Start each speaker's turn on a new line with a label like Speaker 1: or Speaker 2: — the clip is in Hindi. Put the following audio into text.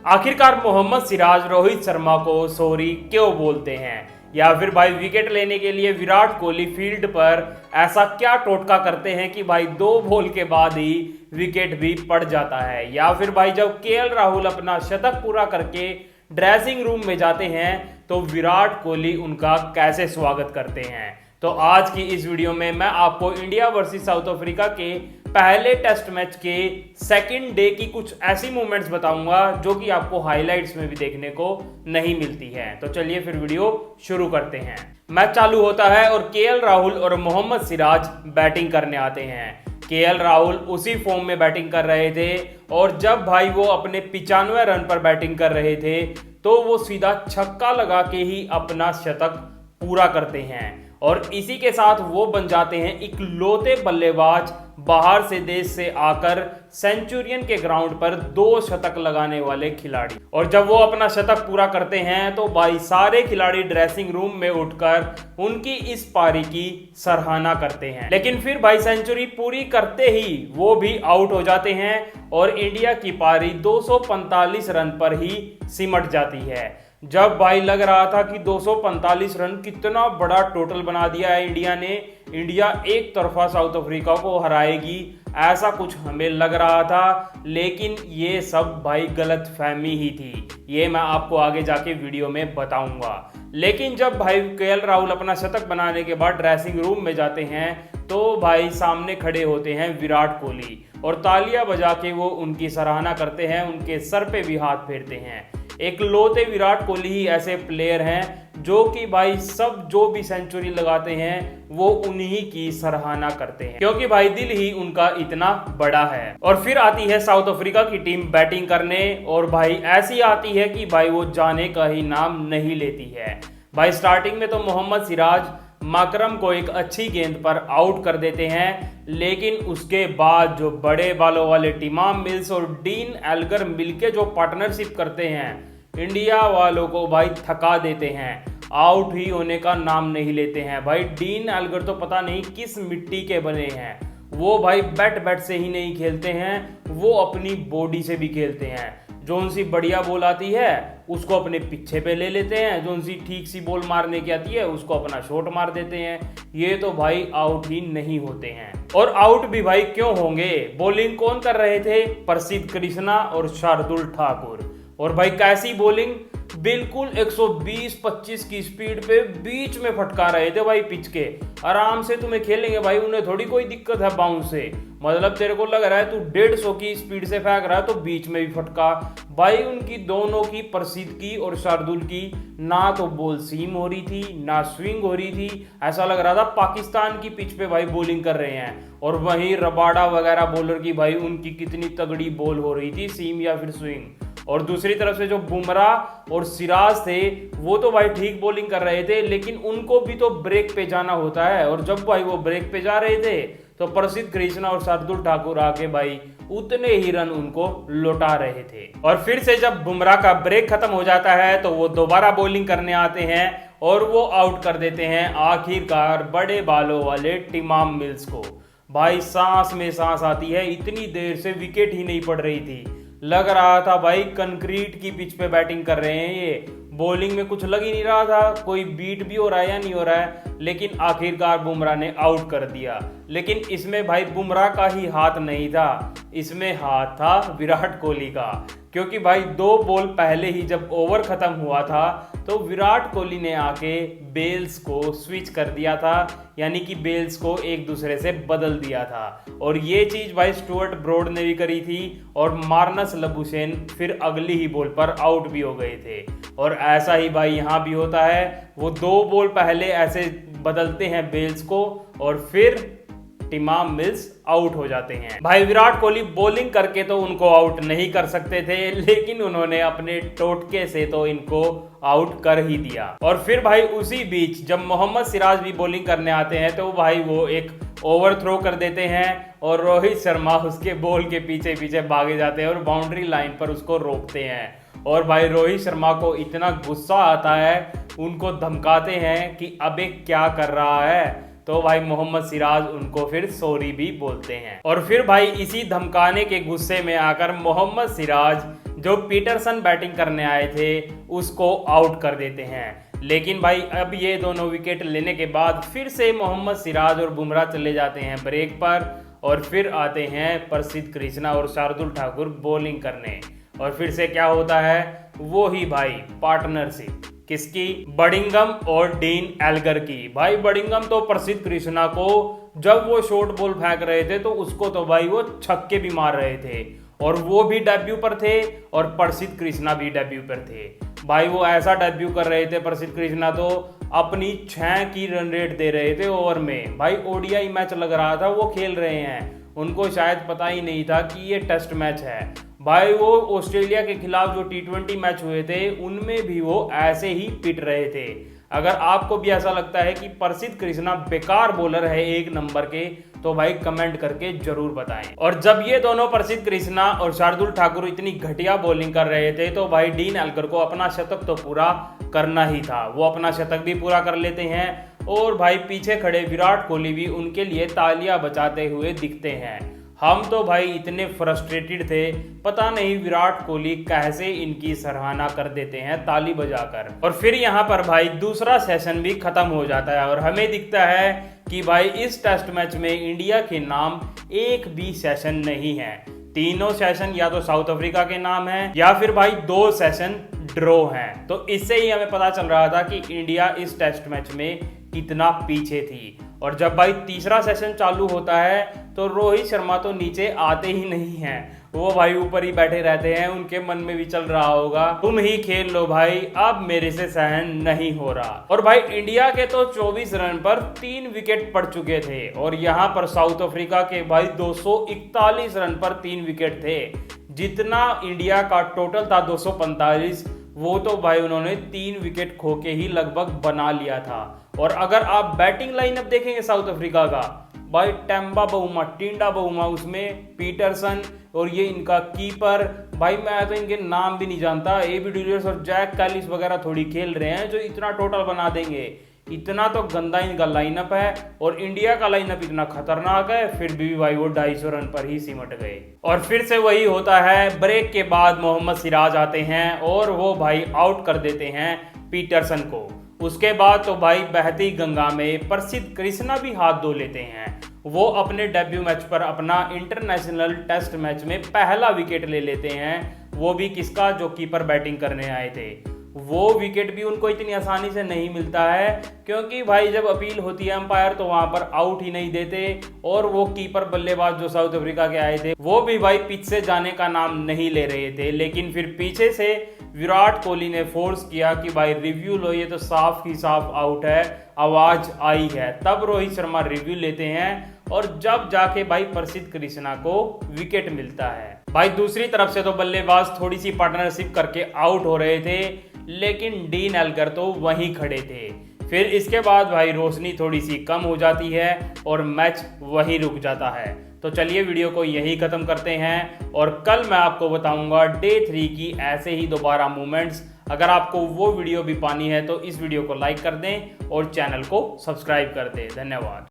Speaker 1: आखिरकार मोहम्मद सिराज रोहित शर्मा को सॉरी क्यों बोलते हैं, या फिर भाई विकेट लेने के लिए विराट कोहली फील्ड पर ऐसा क्या टोटका करते हैं कि भाई 2 बॉल के बाद ही विकेट भी पड़ जाता है, या फिर भाई जब केएल राहुल अपना शतक पूरा करके ड्रेसिंग रूम में जाते हैं तो विराट कोहली उनका कैसे स्वागत करते हैं। तो आज की इस वीडियो में मैं आपको इंडिया वर्सेस साउथ अफ्रीका के पहले टेस्ट मैच के सेकंड डे की कुछ ऐसी मूवमेंट्स बताऊंगा जो कि आपको हाइलाइट्स में भी देखने को नहीं मिलती है। तो चलिए फिर वीडियो शुरू करते हैं। मैच चालू होता है और केएल राहुल और मोहम्मद सिराज बैटिंग करने आते हैं। केएल राहुल उसी फॉर्म में बैटिंग कर रहे थे और जब भाई वो अपने 95 रन पर बैटिंग कर रहे थे तो वो सीधा छक्का लगा के ही अपना शतक पूरा करते हैं और इसी के साथ वो बन जाते हैं इकलौते बल्लेबाज बाहर से देश से आकर सेंचुरियन के ग्राउंड पर 2 शतक लगाने वाले खिलाड़ी। और जब वो अपना शतक पूरा करते हैं तो भाई सारे खिलाड़ी ड्रेसिंग रूम में उठकर उनकी इस पारी की सराहना करते हैं, लेकिन फिर भाई सेंचुरी पूरी करते ही वो भी आउट हो जाते हैं और इंडिया की पारी 245 रन पर ही सिमट जाती है। जब भाई लग रहा था कि 245 रन कितना बड़ा टोटल बना दिया है इंडिया ने, इंडिया एक तरफा साउथ अफ्रीका को हराएगी, ऐसा कुछ हमें लग रहा था, लेकिन ये सब भाई गलत फहमी ही थी। ये मैं आपको आगे जाके वीडियो में बताऊंगा। लेकिन जब भाई केएल राहुल अपना शतक बनाने के बाद ड्रेसिंग रूम में जाते हैं तो भाई सामने खड़े होते हैं विराट कोहली और तालियां बजा के वो उनकी सराहना करते हैं, उनके सर पे भी हाथ फेरते हैं। इकलौते विराट कोहली ही ऐसे प्लेयर हैं जो कि भाई सब जो भी सेंचुरी लगाते हैं वो उन्हीं की सराहना करते हैं, क्योंकि भाई दिल ही उनका इतना बड़ा है। और फिर आती है साउथ अफ्रीका की टीम बैटिंग करने और भाई ऐसी आती है कि भाई वो जाने का ही नाम नहीं लेती है। भाई स्टार्टिंग में तो मोहम्मद सिराज माकरम को एक अच्छी गेंद पर आउट कर देते हैं, लेकिन उसके बाद जो बड़े बालों वाले टिमाम मिल्स और डीन एल्गर मिलके जो पार्टनरशिप करते हैं इंडिया वालों को भाई थका देते हैं, आउट ही होने का नाम नहीं लेते हैं। भाई डीन एल्गर तो पता नहीं किस मिट्टी के बने हैं, वो भाई बैट से ही नहीं खेलते हैं, वो अपनी बॉडी से भी खेलते हैं। जोन सी बढ़िया बॉल आती है उसको अपने पीछे पे ले लेते हैं, जोन सी ठीक सी बॉल मारने की आती है उसको अपना शॉट मार देते हैं। ये तो भाई आउट ही नहीं होते हैं। और आउट भी भाई क्यों होंगे? बॉलिंग कौन कर रहे थे? प्रसिद्ध कृष्णा और शार्दुल ठाकुर। और भाई कैसी बॉलिंग, बिल्कुल 120-25 की स्पीड पे बीच में फटका रहे थे भाई, पिच के आराम से तुम्हें खेलेंगे भाई, उन्हें थोड़ी कोई दिक्कत है बाउंस से। मतलब तेरे को लग रहा है तू 150 की स्पीड से फेंक रहा है तो बीच में भी फटका। भाई उनकी दोनों की, प्रसिद्ध की और शार्दुल की, ना तो बॉल सीम हो रही थी ना स्विंग हो रही थी, ऐसा लग रहा था पाकिस्तान की पिच पे भाई बॉलिंग कर रहे हैं। और वहीं रबाडा वगैरह बॉलर की भाई उनकी कितनी तगड़ी बॉल हो रही थी, सीम या फिर स्विंग। और दूसरी तरफ से जो बुमराह और सिराज थे वो तो भाई ठीक बॉलिंग कर रहे थे, लेकिन उनको भी तो ब्रेक पे जाना होता है। और जब भाई वो ब्रेक पे जा रहे थे तो प्रसिद्ध कृष्णा और शार्दुल ठाकुर आके भाई उतने ही रन उनको लौटा रहे थे। और फिर से जब बुमराह का ब्रेक खत्म हो जाता है तो वो दोबारा बॉलिंग करने आते हैं और वो आउट कर देते हैं आखिरकार बड़े बालों वाले टिमाम मिल्स को। भाई सांस में सांस आती है, इतनी देर से विकेट ही नहीं पड़ रही थी, लग रहा था भाई कंक्रीट की पिच पे बैटिंग कर रहे हैं ये, बॉलिंग में कुछ लग ही नहीं रहा था, कोई बीट भी हो रहा है या नहीं हो रहा है। लेकिन आखिरकार बुमराह ने आउट कर दिया। लेकिन इसमें भाई बुमराह का ही हाथ नहीं था, इसमें हाथ था विराट कोहली का, क्योंकि भाई 2 बॉल पहले ही जब ओवर खत्म हुआ था तो विराट कोहली ने आके बेल्स को स्विच कर दिया था, यानी कि बेल्स को एक दूसरे से बदल दिया था। और ये चीज भाई स्टुअर्ट ब्रॉड ने भी करी थी और मार्नस लबुशेन फिर अगली ही बॉल पर आउट भी हो गए थे। और ऐसा ही भाई यहाँ भी होता है, वो 2 बॉल पहले ऐसे बदलते हैं बेल्स को और फिर टिमाम मिल्स आउट हो जाते हैं। भाई विराट कोहली बॉलिंग करके तो उनको आउट नहीं कर सकते थे, लेकिन उन्होंने अपने टोटके से तो इनको आउट कर ही दिया। और फिर भाई उसी बीच जब मोहम्मद सिराज भी बॉलिंग करने आते हैं तो भाई वो एक ओवर थ्रो कर देते हैं और रोहित शर्मा उसके बॉल के पीछे पीछे भागे जाते हैं और बाउंड्री लाइन पर उसको रोकते हैं। और भाई रोहित शर्मा को इतना गुस्सा आता है, उनको धमकाते हैं कि अबे क्या कर रहा है, तो भाई मोहम्मद सिराज उनको फिर सॉरी भी बोलते हैं। और फिर भाई इसी धमकाने के गुस्से में आकर मोहम्मद सिराज जो पीटरसन बैटिंग करने आए थे उसको आउट कर देते हैं। लेकिन भाई अब ये दोनों विकेट लेने के बाद फिर से मोहम्मद सिराज और बुमराह चले जाते हैं ब्रेक पर और फिर आते हैं प्रसिद्ध कृष्णा और शार्दुल ठाकुर बॉलिंग करने। और फिर से क्या होता है, वो ही भाई पार्टनरशिप किसकी, बडिंगम और डीन एल्गर की। भाई बडिंगम तो प्रसिद्ध कृष्णा को जब वो शॉर्ट बॉल फेंक रहे थे तो उसको तो भाई वो छक्के भी मार रहे थे और वो भी डेब्यू पर थे और प्रसिद्ध कृष्णा भी डेब्यू पर थे। भाई वो ऐसा डेब्यू कर रहे थे प्रसिद्ध कृष्णा तो अपनी 6 की रन रेट दे रहे थे ओवर में। भाई ओडीआई मैच लग रहा था वो खेल रहे हैं, उनको शायद पता ही नहीं था कि ये टेस्ट मैच है। भाई वो ऑस्ट्रेलिया के खिलाफ जो T20 मैच हुए थे उनमें भी वो ऐसे ही पिट रहे थे। अगर आपको भी ऐसा लगता है कि प्रसिद्ध कृष्णा बेकार बॉलर है 1 नंबर के तो भाई कमेंट करके जरूर बताएं। और जब ये दोनों प्रसिद्ध कृष्णा और शार्दुल ठाकुर इतनी घटिया बॉलिंग कर रहे थे तो भाई डीन एल्गर को अपना शतक तो पूरा करना ही था। वो अपना शतक भी पूरा कर लेते हैं और भाई पीछे खड़े विराट कोहली भी उनके लिए तालियां बजाते हुए दिखते हैं। हम तो भाई इतने फ्रस्ट्रेटेड थे, पता नहीं विराट कोहली कैसे इनकी सराहना कर देते हैं ताली बजाकर। और फिर यहाँ पर भाई दूसरा सेशन भी खत्म हो जाता है और हमें दिखता है कि भाई इस टेस्ट मैच में इंडिया के नाम एक भी सेशन नहीं है। तीनों सेशन या तो साउथ अफ्रीका के नाम है या फिर भाई 2 सेशन ड्रॉ हैं। तो इससे ही हमें पता चल रहा था कि इंडिया इस टेस्ट मैच में कितना पीछे थी। और जब भाई तीसरा सेशन चालू होता है तो रोहित शर्मा तो नीचे आते ही नहीं हैं, वो भाई ऊपर ही बैठे रहते हैं। उनके मन में भी चल रहा होगा तुम ही खेल लो भाई, अब मेरे से सहन नहीं हो रहा। और भाई इंडिया के तो 24 रन पर 3 विकेट पड़ चुके थे और यहाँ पर साउथ अफ्रीका के भाई 241 रन पर 3 विकेट थे। जितना इंडिया का टोटल था 245, वो तो भाई उन्होंने 3 विकेट खो के ही लगभग बना लिया था। और अगर आप बैटिंग लाइनअप देखेंगे साउथ अफ्रीका का, भाई टेम्बा बहुमा, टिंडा बहुमा, उसमें पीटरसन और ये इनका कीपर, भाई मैं तो इनके नाम भी नहीं जानता, एबी डिविलियर्स और जैक कैलिस वगैरह थोड़ी खेल रहे हैं जो इतना टोटल बना देंगे। इतना तो गंदा इनका लाइनअप है और इंडिया का लाइनअप इतना खतरनाक है, फिर भी भाई वो 250 रन पर ही सिमट गए। और फिर से वही होता है, ब्रेक के बाद मोहम्मद सिराज आते हैं और वो भाई आउट कर देते हैं पीटरसन को। उसके बाद तो भाई बहती गंगा में प्रसिद्ध कृष्णा भी हाथ धो लेते हैं। वो अपने डेब्यू मैच पर अपना इंटरनेशनल टेस्ट मैच में पहला विकेट ले लेते हैं, वो भी किसका, जो कीपर बैटिंग करने आए थे। वो विकेट भी उनको इतनी आसानी से नहीं मिलता है क्योंकि भाई जब अपील होती है अंपायर तो वहां पर आउट ही नहीं देते। और वो कीपर बल्लेबाज जो साउथ अफ्रीका के आए थे वो भी भाई पिच से जाने का नाम नहीं ले रहे थे। लेकिन फिर पीछे से विराट कोहली ने फोर्स किया कि भाई रिव्यू लो, ये तो साफ ही साफ आउट है, आवाज आई है। तब रोहित शर्मा रिव्यू लेते हैं और जब जाके भाई प्रसिद्ध कृष्णा को विकेट मिलता है। भाई दूसरी तरफ से तो बल्लेबाज थोड़ी सी पार्टनरशिप करके आउट हो रहे थे लेकिन डीन एल्गर तो वहीं खड़े थे। फिर इसके बाद भाई रोशनी थोड़ी सी कम हो जाती है और मैच वहीं रुक जाता है। तो चलिए वीडियो को यहीं ख़त्म करते हैं और कल मैं आपको बताऊंगा डे 3 की ऐसे ही दोबारा मूवमेंट्स। अगर आपको वो वीडियो भी पानी है तो इस वीडियो को लाइक कर दें और चैनल को सब्सक्राइब कर दें। धन्यवाद।